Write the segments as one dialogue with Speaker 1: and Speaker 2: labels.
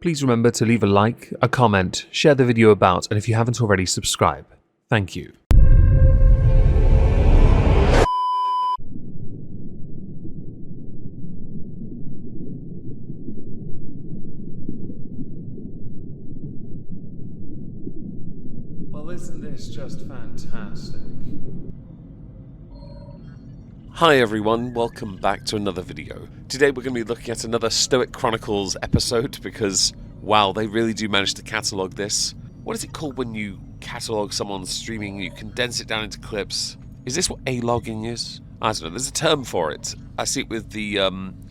Speaker 1: please remember to leave a like, a comment, share the video about, and if you haven't already, subscribe. Thank you. Well, isn't this just fantastic? Hi everyone, welcome back to another video. Today we're going to be looking at another Stoic Chronicles episode because, wow, they really do manage to catalogue this. What is it called when you catalogue someone's streaming, you condense it down into clips? Is this what A-logging is? I don't know, there's a term for it. I see it with the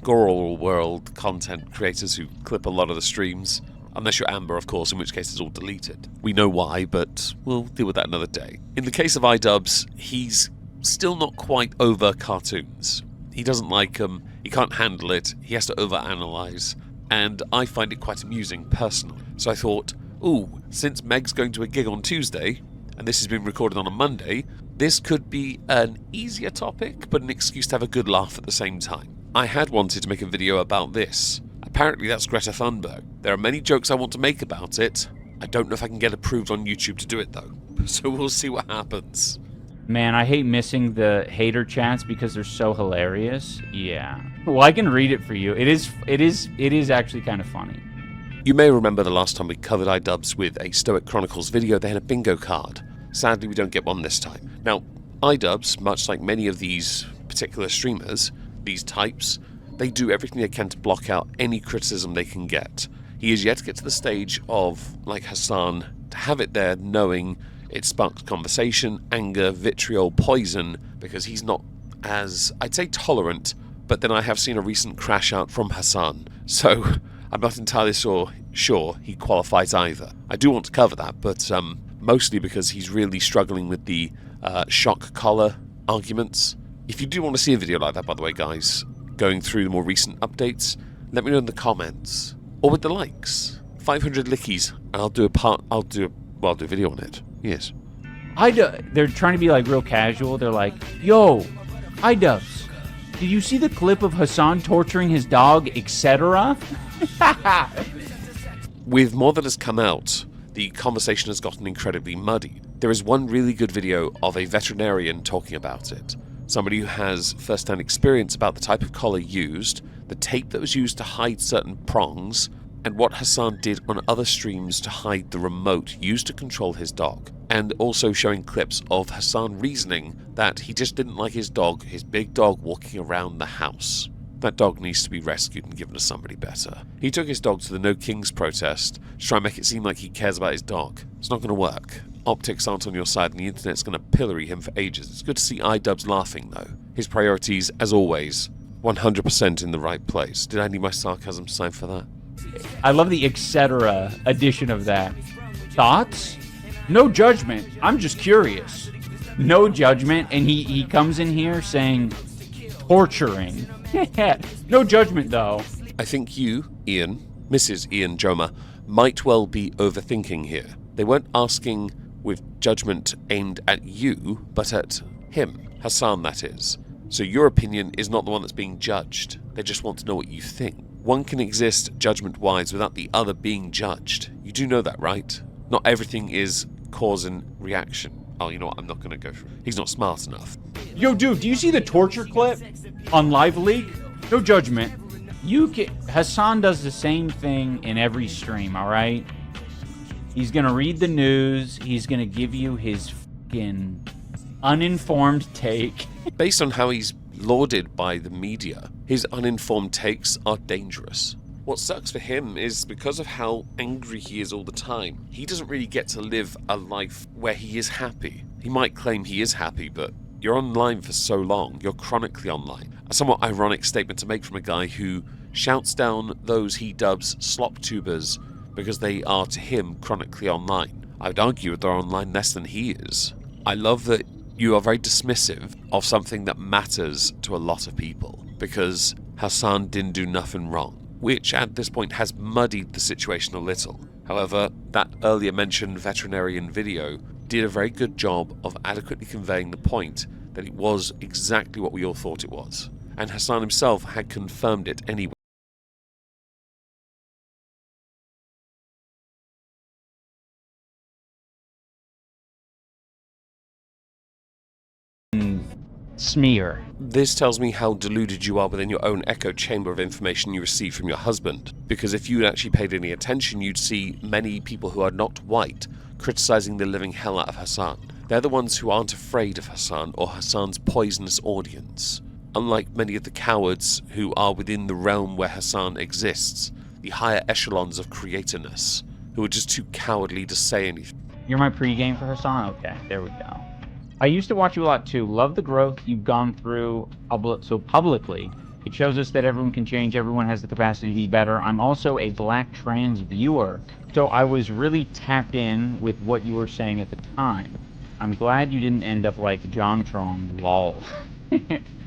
Speaker 1: Goral World content creators who clip a lot of the streams. Unless you're Amber, of course, in which case it's all deleted. We know why, but we'll deal with that another day. In the case of Idubbzzz, he's still not quite over cartoons. He doesn't like them, he can't handle it, he has to overanalyze, and I find it quite amusing personally. So I thought, ooh, since Meg's going to a gig on Tuesday, and this has been recorded on a Monday, this could be an easier topic, but an excuse to have a good laugh at the same time. I had wanted to make a video about this. Apparently that's Greta Thunberg. There are many jokes I want to make about it. I don't know if I can get approved on YouTube to do it though. So we'll see what happens.
Speaker 2: Man, I hate missing the hater chats because they're so hilarious. Yeah. Well, I can read it for you. It is actually kind of funny.
Speaker 1: You may remember the last time we covered Idubbzzz with a Stoic Chronicles video, they had a bingo card. Sadly, we don't get one this time. Now, Idubbzzz, much like many of these particular streamers, these types, they do everything they can to block out any criticism they can get. He is yet to get to the stage of, like Hassan, to have it there knowing it sparks conversation, anger, vitriol, poison, because he's not as, I'd say, tolerant, but then I have seen a recent crash out from Hassan, so I'm not entirely sure he qualifies either. I do want to cover that, but mostly because he's really struggling with the shock collar arguments. If you do want to see a video like that, by the way, guys, going through the more recent updates, let me know in the comments or with the likes. 500 lickies and I'll do a video on it. Yes.
Speaker 2: They're trying to be like real casual. They're like, yo, Idubbzzz, did you see the clip of Hassan torturing his dog, etc.?
Speaker 1: With more that has come out, the conversation has gotten incredibly muddy. There is one really good video of a veterinarian talking about it. Somebody who has first-hand experience about the type of collar used, the tape that was used to hide certain prongs, and what Hassan did on other streams to hide the remote used to control his dog. And also showing clips of Hassan reasoning that he just didn't like his dog, his big dog, walking around the house. That dog needs to be rescued and given to somebody better. He took his dog to the No Kings protest to try and make it seem like he cares about his dog. It's not going to work. Optics aren't on your side and the internet's going to pillory him for ages. It's good to see Idubbzzz laughing though. His priorities, as always, 100% in the right place. Did I need my sarcasm sign for that?
Speaker 2: I love the etc. edition of that. Thoughts? No judgment. I'm just curious. No judgment, and he comes in here saying torturing. No judgment though.
Speaker 1: I think you, Ian, Mrs. Ian Joma, might well be overthinking here. They weren't asking with judgment aimed at you, but at him, Hassan that is. So your opinion is not the one that's being judged. They just want to know what you think. One can exist judgment-wise without the other being judged. You do know that, right? Not everything is cause and reaction. Oh, you know what? I'm not going to go through. He's not smart enough.
Speaker 2: Yo, dude, do you see the torture clip on Live Leak? No judgment. Hassan does the same thing in every stream, all right? He's going to read the news. He's going to give you his fucking uninformed take.
Speaker 1: Based on how he's lauded by the media, his uninformed takes are dangerous. What sucks for him is because of how angry he is all the time, he doesn't really get to live a life where he is happy. He might claim he is happy, but you're online for so long, you're chronically online. A somewhat ironic statement to make from a guy who shouts down those he dubs slop tubers because they are to him chronically online. I would argue that they're online less than he is. I love that you are very dismissive of something that matters to a lot of people, because Hassan didn't do nothing wrong, which at this point has muddied the situation a little. However, that earlier mentioned veterinarian video did a very good job of adequately conveying the point that it was exactly what we all thought it was, and Hassan himself had confirmed it anyway.
Speaker 2: smear.
Speaker 1: This tells me how deluded you are within your own echo chamber of information you receive from your husband, because if you'd actually paid any attention, you'd see many people who are not white criticizing the living hell out of Hassan. They're the ones who aren't afraid of Hassan or Hassan's poisonous audience. Unlike many of the cowards who are within the realm where Hassan exists, the higher echelons of creatorness, who are just too cowardly to say anything.
Speaker 2: You're my pregame for Hassan? Okay, there we go. I used to watch you a lot too. Love the growth you've gone through so publicly. It shows us that everyone can change, everyone has the capacity to be better. I'm also a black trans viewer, so I was really tapped in with what you were saying at the time. I'm glad you didn't end up like JonTron, lol.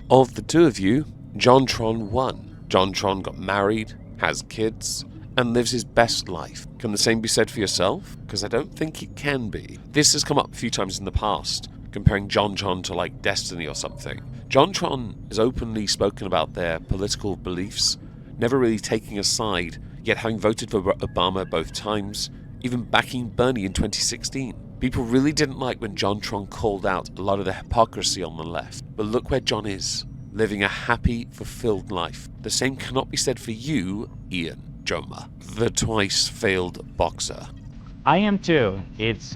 Speaker 1: Of the two of you, JonTron won. JonTron got married, has kids, and lives his best life. Can the same be said for yourself? Because I don't think it can be. This has come up a few times in the past, comparing JonTron to like Destiny or something. JonTron has openly spoken about their political beliefs, never really taking a side, yet having voted for Obama both times, even backing Bernie in 2016. People really didn't like when JonTron called out a lot of the hypocrisy on the left. But look where John is, living a happy, fulfilled life. The same cannot be said for you, Ian Joma, the twice-failed boxer.
Speaker 2: I am too. It's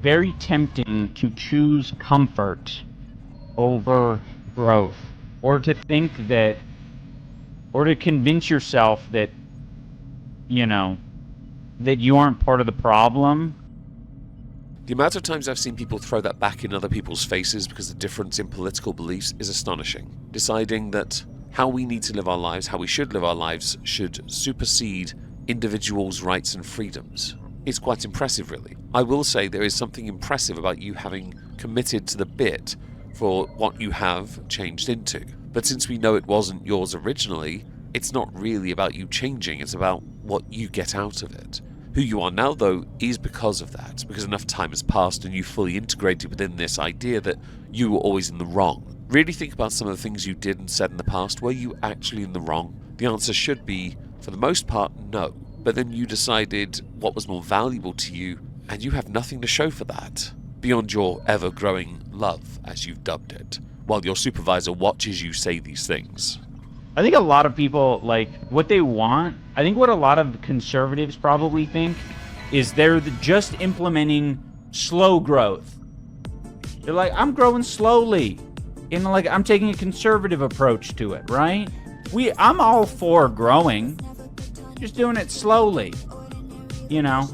Speaker 2: very tempting to choose comfort over growth, or to think that, or to convince yourself that, you know, that you aren't part of the problem.
Speaker 1: The amount of times I've seen people throw that back in other people's faces because the difference in political beliefs is astonishing. Deciding that how we need to live our lives, how we should live our lives, should supersede individuals' rights and freedoms. It's quite impressive, really. I will say there is something impressive about you having committed to the bit for what you have changed into. But since we know it wasn't yours originally, it's not really about you changing, it's about what you get out of it. Who you are now, though, is because of that, because enough time has passed and you fully integrated within this idea that you were always in the wrong. Really think about some of the things you did and said in the past. Were you actually in the wrong? The answer should be, for the most part, no. But then you decided what was more valuable to you, and you have nothing to show for that, beyond your ever-growing love, as you've dubbed it, while your supervisor watches you say these things.
Speaker 2: I think a lot of people, like, what they want, I think what a lot of conservatives probably think is they're just implementing slow growth. They're like, I'm growing slowly. And like, I'm taking a conservative approach to it, right? I'm all for growing, just doing it slowly, you know?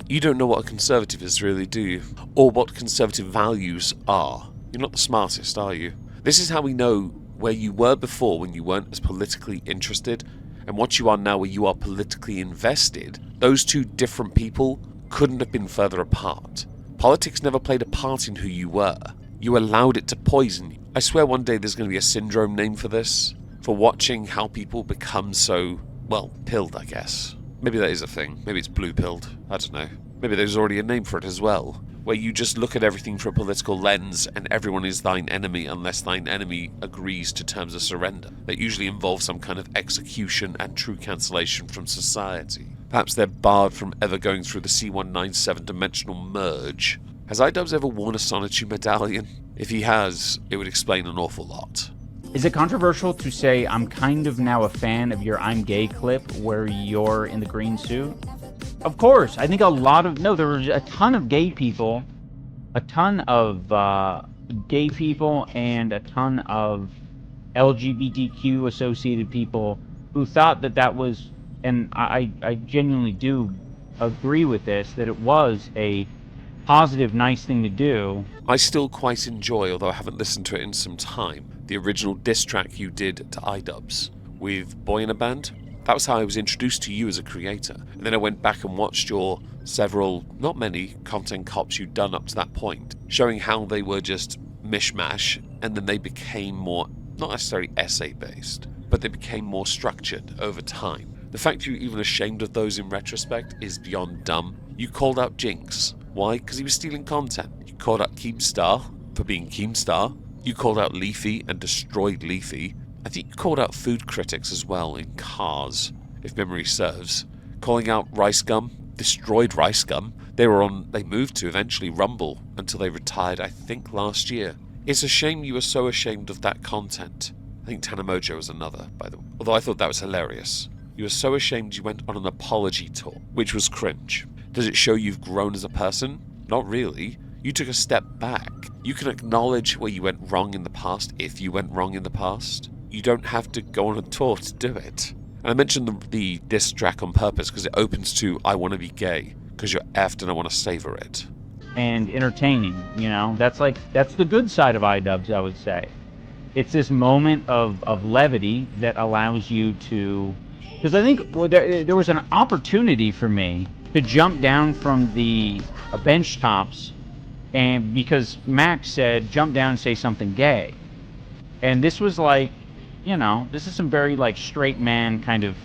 Speaker 1: You don't know what a conservative is, really, do you? Or what conservative values are. You're not the smartest, are you? This is how we know where you were before when you weren't as politically interested, and what you are now where you are politically invested. Those two different people couldn't have been further apart. Politics never played a part in who you were. You allowed it to poison you. I swear one day there's going to be a syndrome name for this, for watching how people become so, well, pilled, I guess. Maybe that is a thing. Maybe it's blue-pilled. I don't know. Maybe there's already a name for it as well, where you just look at everything through a political lens and everyone is thine enemy unless thine enemy agrees to terms of surrender. That usually involves some kind of execution and true cancellation from society. Perhaps they're barred from ever going through the C197 dimensional merge. Has Idubbzzz ever worn a Sonitude medallion? If he has, it would explain an awful lot.
Speaker 2: Is it controversial to say I'm kind of now a fan of your I'm gay clip where you're in the green suit? Of course, I think there were a ton of gay people, and a ton of LGBTQ associated people who thought that was, and I genuinely do agree with this, that it was a positive, nice thing to do.
Speaker 1: I still quite enjoy, although I haven't listened to it in some time, the original diss track you did to Idubbzzz with Boy in a Band. That was how I was introduced to you as a creator. And then I went back and watched your several, not many, content cops you'd done up to that point, showing how they were just mishmash, and then they became more, not necessarily essay-based, but they became more structured over time. The fact you're even ashamed of those in retrospect is beyond dumb. You called out Jinx. Why? Because he was stealing content. You called out Keemstar for being Keemstar. You called out Leafy and destroyed Leafy. I think you called out food critics as well in Cars, if memory serves. Calling out Rice Gum, destroyed Rice Gum. They moved to eventually Rumble until they retired, I think, last year. It's a shame you were so ashamed of that content. I think Tanamojo was another, by the way. Although I thought that was hilarious. You were so ashamed you went on an apology tour, which was cringe. Does it show you've grown as a person? Not really. You took a step back. You can acknowledge where you went wrong in the past if you went wrong in the past. You don't have to go on a tour to do it. And I mentioned the diss track on purpose because it opens to I want to be gay because you're effed and I want to savor it.
Speaker 2: And entertaining, you know, that's the good side of Idubbzzz, I would say. It's this moment of levity that allows you to, because I think there was an opportunity for me to jump down from the bench tops, and because Max said jump down and say something gay, and this was like, you know, this is some very like straight man kind of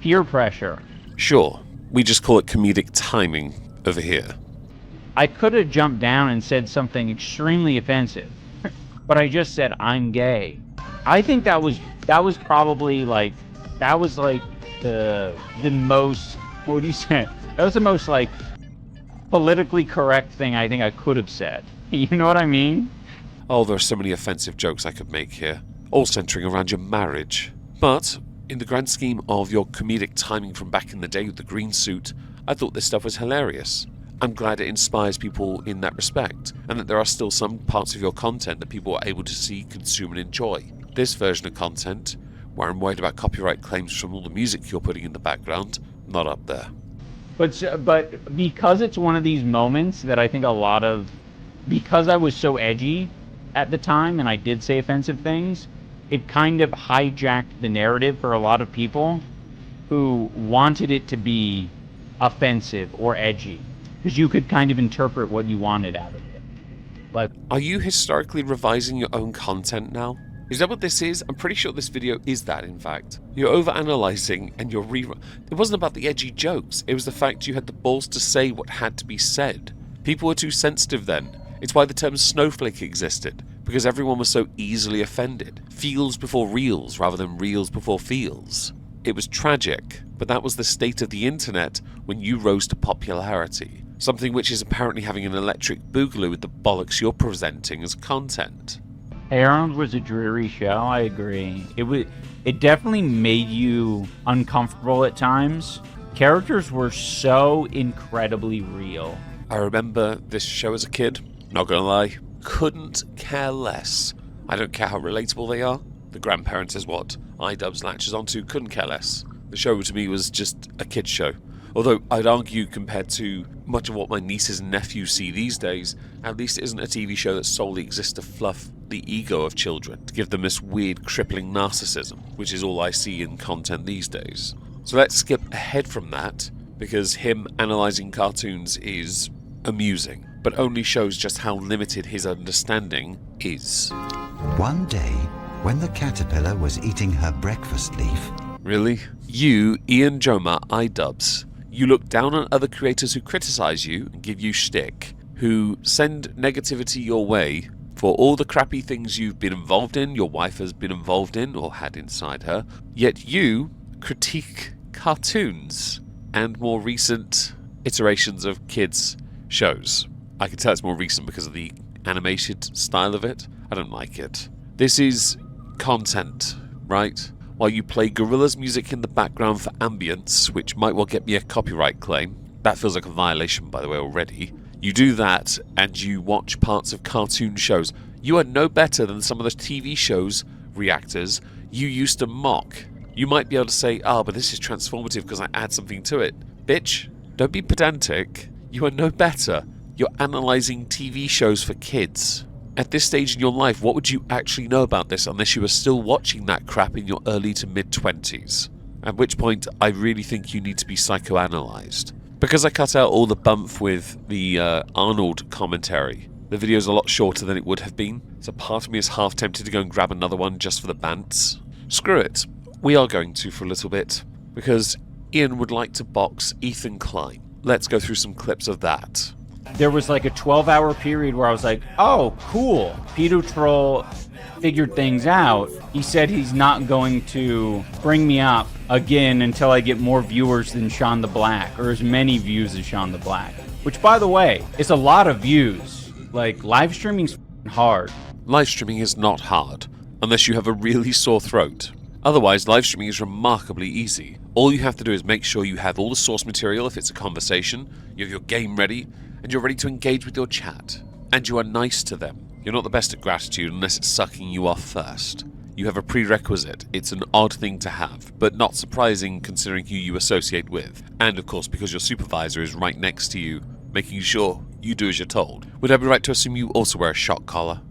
Speaker 2: peer pressure.
Speaker 1: Sure, we just call it comedic timing over here.
Speaker 2: I could have jumped down and said something extremely offensive, but I just said I'm gay. I think that was probably like, that was like the most, what do you say? That was the most like politically correct thing I think I could have said. You know what I mean?
Speaker 1: Oh, there are so many offensive jokes I could make here, all centering around your marriage. But in the grand scheme of your comedic timing from back in the day with the green suit, I thought this stuff was hilarious. I'm glad it inspires people in that respect, and that there are still some parts of your content that people are able to see, consume, and enjoy. This version of content, where I'm worried about copyright claims from all the music you're putting in the background, not up there.
Speaker 2: But because it's one of these moments that I think because I was so edgy at the time and I did say offensive things, it kind of hijacked the narrative for a lot of people who wanted it to be offensive or edgy. Because you could kind of interpret what you wanted out of it. Like,
Speaker 1: are you historically revising your own content now? Is that what this is? I'm pretty sure this video is that, in fact. You're overanalyzing and you're It wasn't about the edgy jokes. It was the fact you had the balls to say what had to be said. People were too sensitive then. It's why the term snowflake existed. Because everyone was so easily offended. Feels before reels rather than reels before feels. It was tragic, but that was the state of the internet when you rose to popularity. Something which is apparently having an electric boogaloo with the bollocks you're presenting as content.
Speaker 2: Aaron was a dreary show, I agree. It definitely made you uncomfortable at times. Characters were so incredibly real.
Speaker 1: I remember this show as a kid, not gonna lie, couldn't care less. I don't care how relatable they are. The grandparents is what Idubbzzz latches onto, couldn't care less. The show to me was just a kid's show. Although I'd argue compared to much of what my nieces and nephews see these days, at least it isn't a TV show that solely exists to fluff the ego of children, to give them this weird crippling narcissism, which is all I see in content these days. So let's skip ahead from that, because him analysing cartoons is amusing, but only shows just how limited his understanding is.
Speaker 3: One day, when the caterpillar was eating her breakfast leaf...
Speaker 1: Really? You, Ian Joma, Idubbzzz, you look down on other creators who criticize you and give you shtick, who send negativity your way for all the crappy things you've been involved in, your wife has been involved in or had inside her, yet you critique cartoons and more recent iterations of kids' shows. I can tell it's more recent because of the animated style of it. I don't like it. This is content, right? While you play Gorillaz music in the background for ambience, which might well get me a copyright claim. That feels like a violation, by the way, already. You do that, and you watch parts of cartoon shows. You are no better than some of the TV shows, reactors, you used to mock. You might be able to say, but this is transformative because I add something to it. Bitch, don't be pedantic. You are no better. You're analysing TV shows for kids. At this stage in your life, what would you actually know about this unless you were still watching that crap in your early to mid-20s? At which point, I really think you need to be psychoanalyzed. Because I cut out all the bump with the Arnold commentary, the video's a lot shorter than it would have been, so part of me is half tempted to go and grab another one just for the bants. Screw it. We are going to for a little bit, because Ian would like to box Ethan Klein. Let's go through some clips of that.
Speaker 2: There was like a 12-hour period where I was like, oh, cool. Peter Troll figured things out. He said he's not going to bring me up again until I get more viewers than Sean the Black, or as many views as Sean the Black. Which, by the way, is a lot of views. Like, live streaming's hard.
Speaker 1: live streaming is not hard, unless you have a really sore throat. Otherwise, live streaming is remarkably easy. All you have to do is make sure you have all the source material if it's a conversation, you have your game ready, and you're ready to engage with your chat. And you are nice to them. You're not the best at gratitude unless it's sucking you off first. You have a prerequisite. It's an odd thing to have, but not surprising considering who you associate with. And of course, because your supervisor is right next to you, making sure you do as you're told. Would I be right to assume you also wear a shock collar?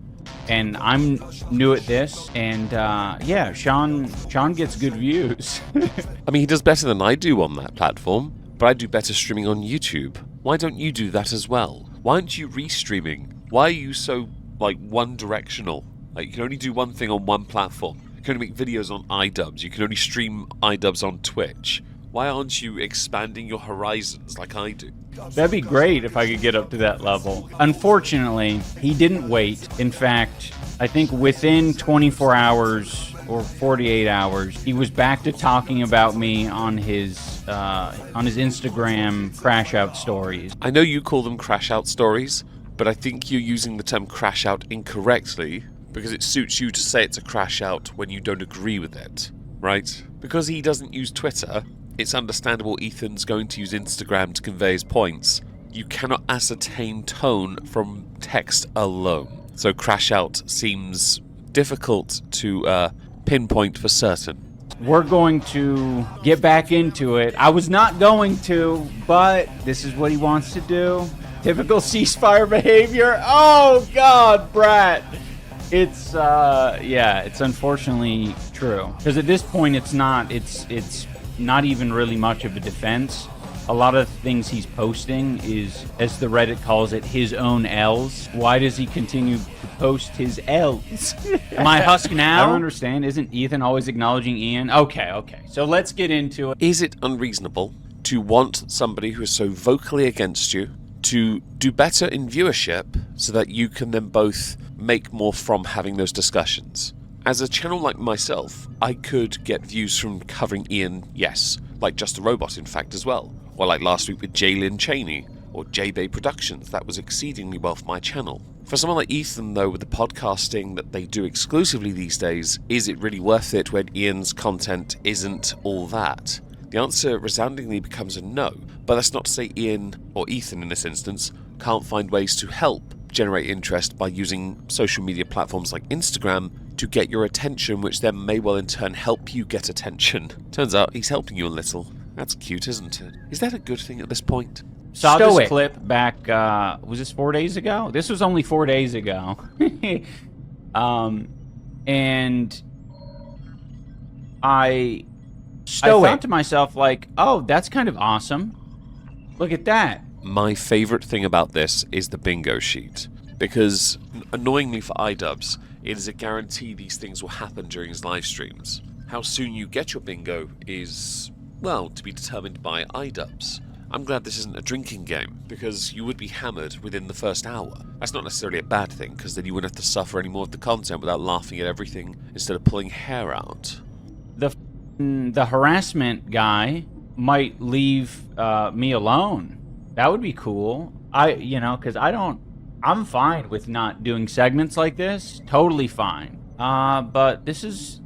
Speaker 2: And I'm new at this, and yeah, Sean gets good views.
Speaker 1: I mean, he does better than I do on that platform, but I do better streaming on YouTube. Why don't you do that as well? Why aren't you restreaming? Why are you so, like, one-directional? Like, you can only do one thing on one platform. You can only make videos on Idubbzzz. You can only stream Idubbzzz on Twitch. Why aren't you expanding your horizons like I do?
Speaker 2: That'd be great if I could get up to that level. Unfortunately, he didn't wait. In fact, I think within 24 hours or 48 hours, he was back to talking about me on his Instagram crash out stories.
Speaker 1: I know you call them crash out stories, but I think you're using the term crash out incorrectly because it suits you to say it's a crash out when you don't agree with it, right? Because he doesn't use Twitter, it's understandable Ethan's going to use Instagram to convey his points. You cannot ascertain tone from text alone. So crash out seems difficult to pinpoint for certain.
Speaker 2: We're going to get back into it. I was not going to, but this is what he wants to do. Typical ceasefire behavior. Oh, God, Brat. It's, yeah, it's unfortunately true. Because at this point, it's not even really much of a defense. A lot of things he's posting is, as the Reddit calls it, his own L's. Why does he continue to post his L's? Am I husk now? I don't understand. Isn't Ethan always acknowledging Ian? Okay. So let's get into it.
Speaker 1: Is it unreasonable to want somebody who is so vocally against you to do better in viewership so that you can then both make more from having those discussions? As a channel like myself, I could get views from covering Ian, yes, like Just a Robot in fact as well, or like last week with Jaylyn Cheney, or J-Bay Productions. That was exceedingly well for my channel. For someone like Ethan though, with the podcasting that they do exclusively these days, is it really worth it when Ian's content isn't all that? The answer resoundingly becomes a no, but that's not to say Ian, or Ethan in this instance, can't find ways to help generate interest by using social media platforms like Instagram to get your attention, which then may well in turn help you get attention. Turns out he's helping you a little. That's cute, isn't it? Is that a good thing at this point?
Speaker 2: Saw this clip back, was this 4 days ago? This was only 4 days ago. And I thought to myself, like, oh, that's kind of awesome. Look at that.
Speaker 1: My favorite thing about this is the bingo sheet, because annoyingly for Idubbzzz, it is a guarantee these things will happen during his live streams. How soon you get your bingo is, well, to be determined by Idubbzzz. I'm glad this isn't a drinking game, because you would be hammered within the first hour. That's not necessarily a bad thing, because then you wouldn't have to suffer any more of the content without laughing at everything instead of pulling hair out.
Speaker 2: The harassment guy might leave me alone. That would be cool. Because I'm fine with not doing segments like this. Totally fine. But this is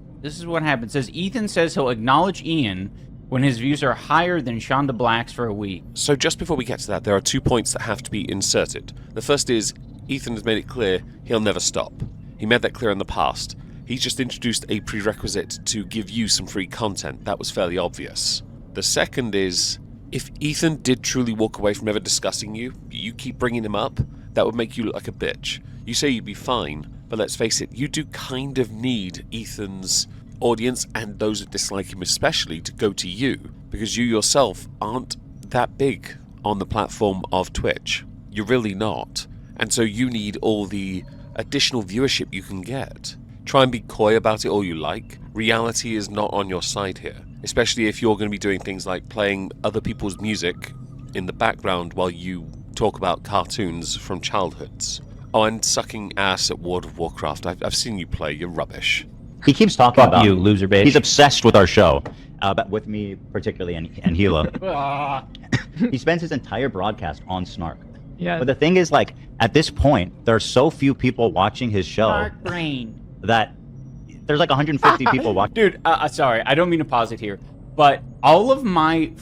Speaker 2: what happens. It says Ethan says he'll acknowledge Ian when his views are higher than Shonda Black's for a week.
Speaker 1: So just before we get to that, there are 2 points that have to be inserted. The first is, Ethan has made it clear he'll never stop. He made that clear in the past. He's just introduced a prerequisite to give you some free content. That was fairly obvious. The second is, if Ethan did truly walk away from ever discussing you, you keep bringing him up, that would make you look like a bitch. You say you'd be fine, but let's face it, you do kind of need Ethan's audience, and those that dislike him especially, to go to you, because you yourself aren't that big on the platform of Twitch. You're really not. And so you need all the additional viewership you can get. Try and be coy about it all you like. Reality is not on your side here, especially if you're going to be doing things like playing other people's music in the background while you talk about cartoons from childhoods. Oh, and sucking ass at World of Warcraft. I've seen you play. You're rubbish.
Speaker 4: He keeps talking about
Speaker 2: you, loser bitch.
Speaker 4: He's obsessed with our show, but with me particularly and Hilo. He spends his entire broadcast on Snark.
Speaker 5: Yeah.
Speaker 4: But the thing is, like, at this point, there are so few people watching his show
Speaker 2: Snark brain.
Speaker 4: that there's like 150 people watching.
Speaker 2: Dude, sorry, I don't mean to pause it here, but all of my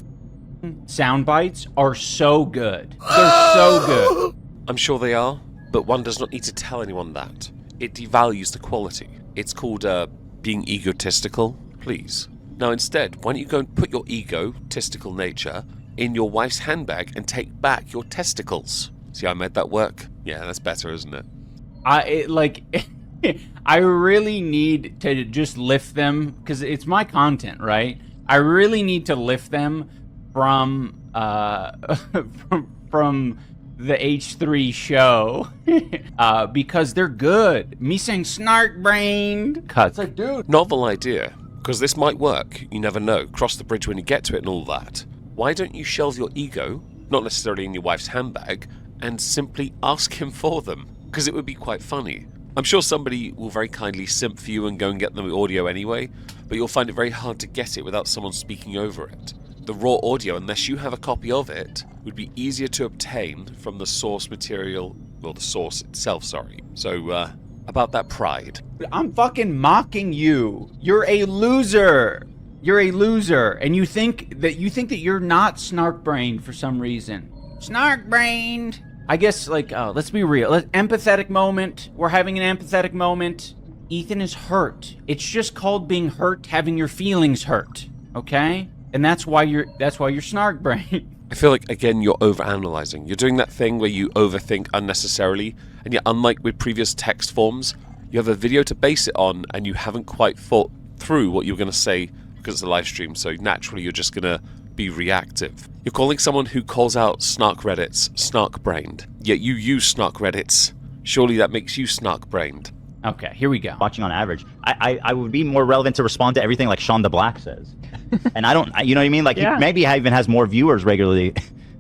Speaker 2: sound bites are so good. They're so good.
Speaker 1: I'm sure they are, but one does not need to tell anyone that. It devalues the quality. It's called being egotistical, please. Now instead, why don't you go and put your egotistical nature in your wife's handbag and take back your testicles? See how I made that work? Yeah, that's better, isn't it?
Speaker 2: I really need to just lift them, because it's my content, right? I really need to lift them from from the H3 show because they're good. Me saying snark-brained. It's like, dude.
Speaker 1: Novel idea, because this might work. You never know. Cross the bridge when you get to it and all that. Why don't you shelve your ego, not necessarily in your wife's handbag, and simply ask him for them? Because it would be quite funny. I'm sure somebody will very kindly simp for you and go and get the audio anyway, but you'll find it very hard to get it without someone speaking over it. The raw audio, unless you have a copy of it, would be easier to obtain from the source material, well, the source itself, sorry. So, about that pride.
Speaker 2: I'm fucking mocking you. You're a loser. You're a loser, and you think that you're not snark-brained for some reason. Snark-brained. I guess, like, let's be real. Empathetic moment. We're having an empathetic moment. Ethan is hurt. It's just called being hurt, having your feelings hurt. Okay? And that's why you're snark-brained.
Speaker 1: I feel like, again, you're overanalyzing. You're doing that thing where you overthink unnecessarily, and yet, unlike with previous text forms, you have a video to base it on, and you haven't quite thought through what you're going to say because it's a live stream, so naturally you're just going to be reactive. You're calling someone who calls out snark Reddits snark-brained, yet you use snark Reddits. Surely that makes you snark-brained.
Speaker 2: Okay, here we go.
Speaker 4: Watching on average, I would be more relevant to respond to everything like Sean the Black says, and I don't, you know what I mean? Like,
Speaker 5: yeah.
Speaker 4: Maybe he even has more viewers regularly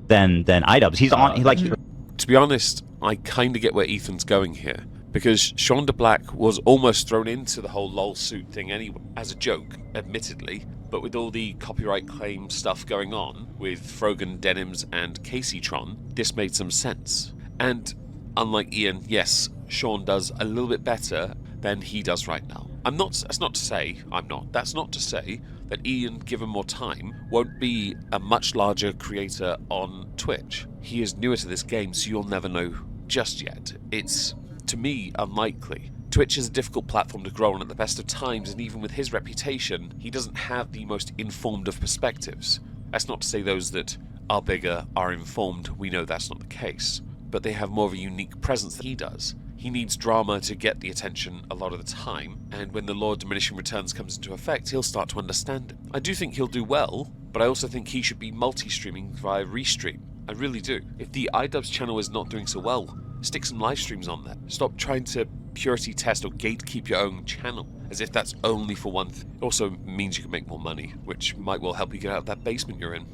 Speaker 4: than Idubbzzz. He's on, like.
Speaker 1: To be honest, I kind of get where Ethan's going here, because Sean de Black was almost thrown into the whole lol suit thing anyway, as a joke, admittedly, but with all the copyright claim stuff going on with Frogan Denims and Caseytron, this made some sense. And unlike Ian, yes, Sean does a little bit better than he does right now. That's not to say that Ian, given more time, won't be a much larger creator on Twitch. He is newer to this game, so you'll never know just yet. It's, to me, unlikely. Twitch is a difficult platform to grow on at the best of times, and even with his reputation, he doesn't have the most informed of perspectives. That's not to say those that are bigger are informed. We know that's not the case. But they have more of a unique presence than he does. He needs drama to get the attention a lot of the time, and when the law of diminishing returns comes into effect, he'll start to understand it. I do think he'll do well, but I also think he should be multi-streaming via Restream. I really do. If the Idubbzzz channel is not doing so well, stick some live streams on there. Stop trying to purity test or gatekeep your own channel, as if that's only for one thing. It also means you can make more money, which might well help you get out of that basement you're in.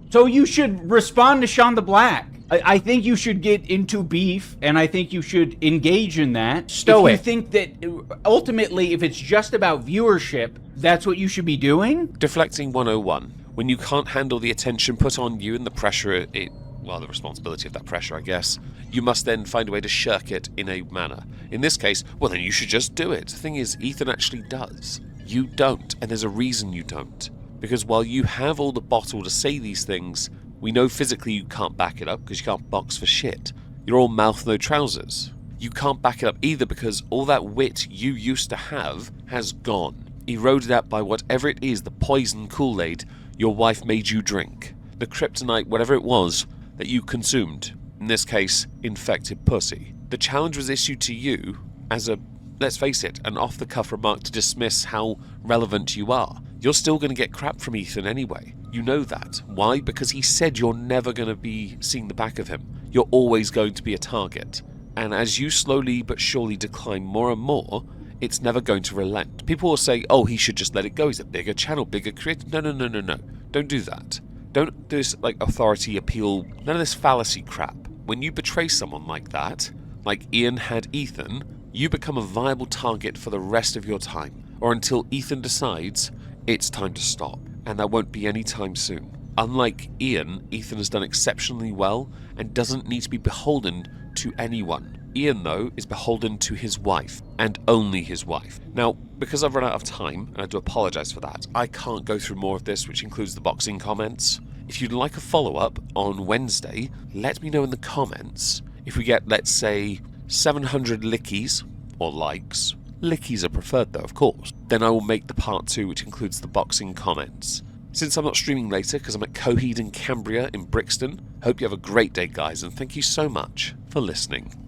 Speaker 2: So you should respond to Sean the Black. I think you should get into beef, and I think you should engage in that. Stoic. If you think that ultimately, if it's just about viewership, that's what you should be doing?
Speaker 1: Deflecting 101. When you can't handle the attention put on you and the pressure, the responsibility of that pressure, I guess, you must then find a way to shirk it in a manner. In this case, well, then you should just do it. The thing is, Ethan actually does. You don't, and there's a reason you don't. Because while you have all the bottle to say these things, we know physically you can't back it up because you can't box for shit. You're all mouth, no trousers. You can't back it up either because all that wit you used to have has gone. Eroded out by whatever it is, the poison Kool-Aid your wife made you drink. The kryptonite, whatever it was, that you consumed. In this case, infected pussy. The challenge was issued to you as a, let's face it, an off-the-cuff remark to dismiss how relevant you are. You're still going to get crap from Ethan anyway. You know that. Why? Because he said you're never going to be seeing the back of him. You're always going to be a target. And as you slowly but surely decline more and more, it's never going to relent. People will say, oh, he should just let it go. He's a bigger channel, bigger creator. No. Don't do that. Don't do this, authority appeal. None of this fallacy crap. When you betray someone like that, like Ian had Ethan, you become a viable target for the rest of your time. Or until Ethan decides it's time to stop. And that won't be any time soon. Unlike Ian, Ethan has done exceptionally well and doesn't need to be beholden to anyone. Ian, though, is beholden to his wife, and only his wife. Now, because I've run out of time, and I do apologise for that, I can't go through more of this, which includes the boxing comments. If you'd like a follow-up on Wednesday, let me know in the comments. If we get, let's say, 700 lickies, or likes, lickies are preferred though, of course, then I will make the part 2, which includes the boxing comments. Since I'm not streaming later because I'm at Coheed in Cambria in Brixton, hope you have a great day, guys, and thank you so much for listening.